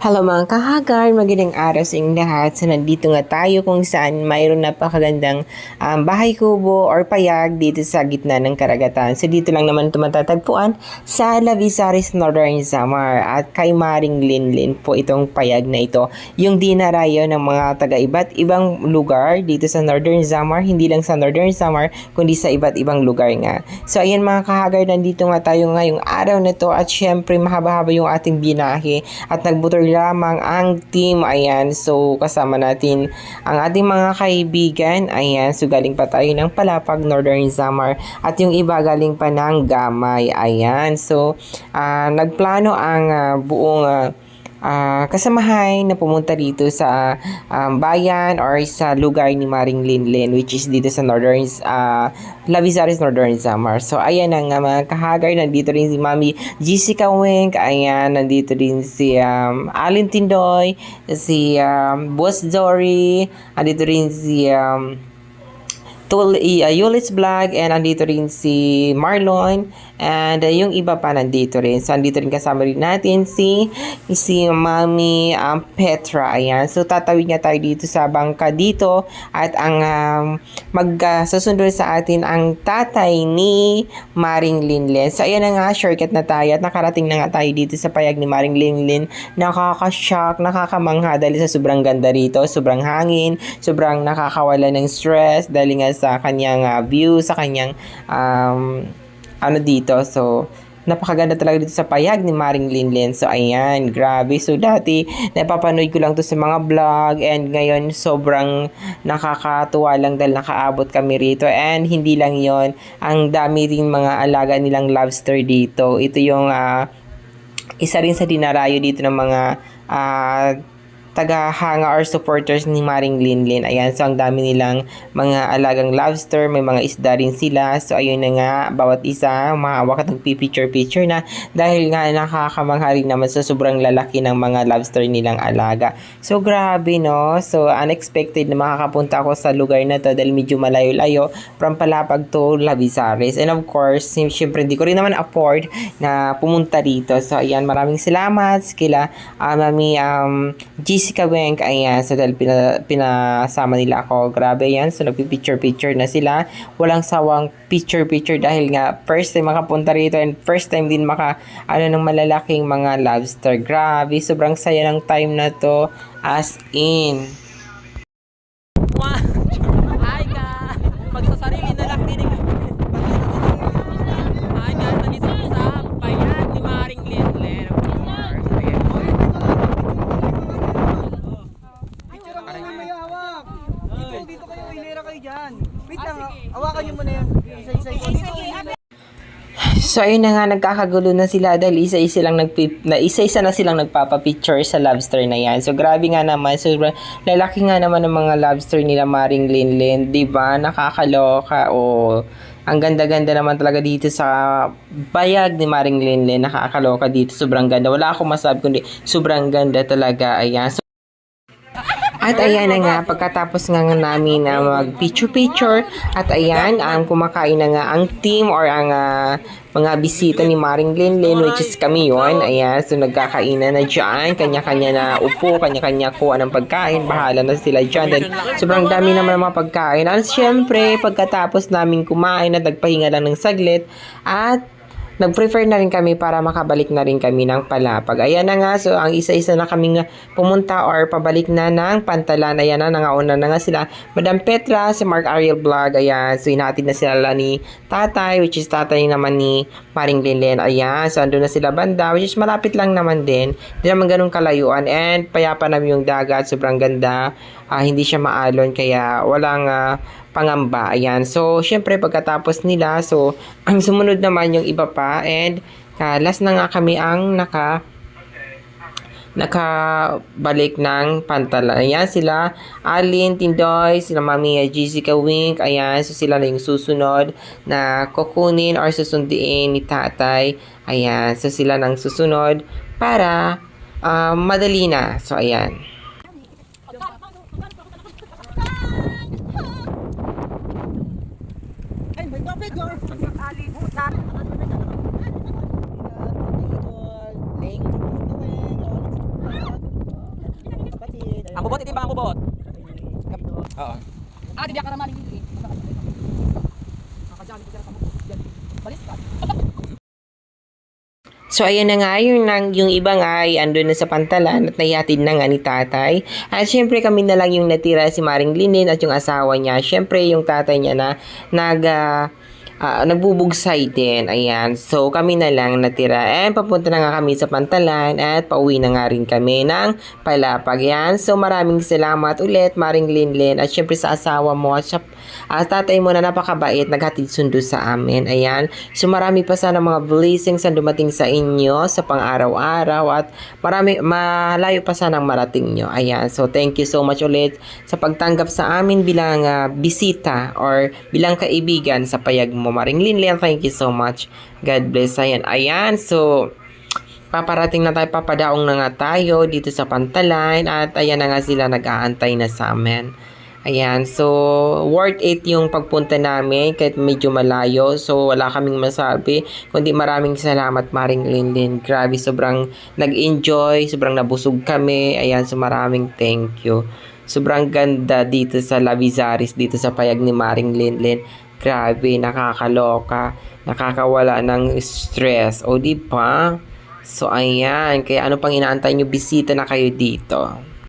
Hello mga kahagar, magandang araw sa inyong lahat. So nandito nga tayo kung saan mayroon napakagandang bahay kubo or payag dito sa gitna ng karagatan. So dito lang naman ito matatagpuan sa Lavisaris Northern Samar at kay Maring Linlin po itong payag na ito. Yung dinarayo ng mga taga iba't ibang lugar dito sa Northern Samar, hindi lang sa Northern Samar kundi sa iba't ibang lugar nga. So ayan mga kahagar, nandito nga tayo ngayong araw na to at syempre mahaba-haba yung ating binahe at nagbutor lamang ang team. Ayan, so kasama natin ang ating mga kaibigan. Ayan, so galing pa tayo ng Palapag, Northern Samar at yung iba galing pa ng Gamay. Ayan, so nagplano ang buong kasamahay na pumunta dito sa bayan or sa lugar ni Maring Linlin, which is dito sa Northern Lavisaris Northern Samar. So ayan na nga mga kahagar, nandito rin si Mami Jessica Wink, ayan, nandito rin si Alin Tindoy, si Boss Dory, nandito rin si Yulis Vlog, and andito rin si Marlon, and yung iba pa nandito rin. So andito rin kasama rin natin si Mami Petra. Ayan, so tatawid nga tayo dito sa bangka dito at ang magsusunod sa atin ang tatay ni Maring Linlin. So ayan na nga, shortcut na tayo at nakarating na nga tayo dito sa payag ni Maring Linlin. Nakaka-shock, nakakamangha dahil sa sobrang ganda rito, sobrang hangin, sobrang nakakawala ng stress dahil nga sa kanyang view, sa kanyang dito. So napakaganda talaga dito sa payag ni Maring Linlin. So ayan, grabe. So dati napapanood ko lang to sa mga vlog and ngayon sobrang nakakatuwa lang dahil nakaabot kami rito, and hindi lang yon, ang dami rin mga alaga nilang lobster dito. Ito yung isa rin sa dinarayo dito ng mga taga-hanga or supporters ni Maring Linlin. Ayan, so ang dami nilang mga alagang lobster, may mga isda rin sila. So ayun na nga, bawat isa mahawak at nagpipicture-picture na dahil nga nakakamangha rin naman sa sobrang lalaki ng mga lobster nilang alaga. So grabe no, so unexpected na makakapunta ako sa lugar na to dahil medyo malayo-layo from Palapag to Lavisaris. And of course, syempre hindi ko rin naman afford na pumunta dito. So ayan, maraming salamat kila Mami Jessica Wenk. Ayan, so dahil pinasama nila ako, grabe yan. So nagpipicture-picture na sila, walang sawang picture-picture dahil nga first time makapunta rito and first time din ng malalaking mga lobster. Grabe, sobrang saya ng time na to, as in. Hi guys! Magsasarili na lang din. Hi guys, nandito ako sa bayan ni Maring Linlin. Dito kayo, hilera kayo dyan. Wait lang, hawakan nyo muna yan. Isa-isa ko. So ayun na nga, nagkakagulo na sila dahil isa-isa na silang nagpapapicture sa lobster na yan. So grabe nga naman, so lalaki nga naman ng mga lobster nila Maring Linlin, 'di ba? Nakakaloka. Ang ganda-ganda naman talaga dito sa bayag ni Maring Linlin. Nakakaloka dito, sobrang ganda. Wala akong masabi kundi sobrang ganda talaga. Ayan. At ayan na nga, pagkatapos nga namin na mag-picture-picture, at ayan, kumakain na nga ang team or ang mga bisita ni Maring Linlin, which is kami yun. Ayan, so nagkakainan na dyan, kanya-kanya na upo, kanya-kanya kuha ng pagkain, bahala na sila dyan. Then, sobrang dami naman ng mga pagkain. At syempre, pagkatapos namin kumain at nagpahinga lang ng saglit, at nag-prefer na rin kami para makabalik na rin kami ng Palapag. Ayan na nga, so ang isa-isa na kaming pumunta or pabalik na ng Pantalan. Ayan na, nangauna na nga sila Madam Petra, si Mark Ariel Vlog. Ayan, so inatid na sila ni tatay, which is tatay naman ni Maring Linlin. Ayan, so andun na sila banda, which is malapit lang naman din. Hindi naman ganun kalayuan, and payapa naman yung dagat, sobrang ganda. Hindi siya maalon, kaya walang pangamba. Ayan, so syempre pagkatapos nila, so ang sumunod naman yung iba pa, and last na nga kami ang nakabalik ng Pantalan. Ayan, sila Alin Tindoy, sila Mami Jessica Wink. Ayan, so sila na yung susunod na kukunin or susundiin ni tatay. Ayan, so sila nang susunod para madali na. So ayan. Ay, may tubig or? Alibutan. Link. Ang bubot, ito yung mga bubot. Oo. Ah, di biya ka ramaling dito eh. Kakajali ko dyan sa mukha. Balis ka. So ayan na nga, yung iba nga ay andun na sa pantalan at naihatid na nga ni tatay. At syempre kami na lang yung natira, si Maring Linin at yung asawa niya. Syempre yung tatay niya na nagbubugsay din. Ayan. So kami na lang natira. And papunta na nga kami sa pantalan at pauwi na nga rin kami ng Palapag. Yan. So maraming salamat ulit Maring Linlin at syempre sa asawa mo at tatay mo na napakabait, naghatid sundo sa amin. Ayan. So marami pa sana mga blessings ang dumating sa inyo sa pang-araw-araw at malayo pa sanang marating nyo. Ayan. So thank you so much ulit sa pagtanggap sa amin bilang bisita or bilang kaibigan sa payag mo Maring Linlin. Thank you so much. God bless. Ayan. Ayan. So paparating na tayo, papadaong na nga tayo dito sa pantalan at ayan na nga sila nag-aantay na sa amin. Ayan, so worth it yung pagpunta namin kahit medyo malayo. So wala kaming masabi kundi maraming salamat Maring Linlin. Grabe, sobrang nag-enjoy, sobrang nabusog kami. Ayan, so maraming thank you. Sobrang ganda dito sa Lavizaris, dito sa payag ni Maring Linlin. Grabe, nakakaloka, nakakawala ng stress. O di ba? So ayan, kaya ano pang inaantay nyo, bisita na kayo dito.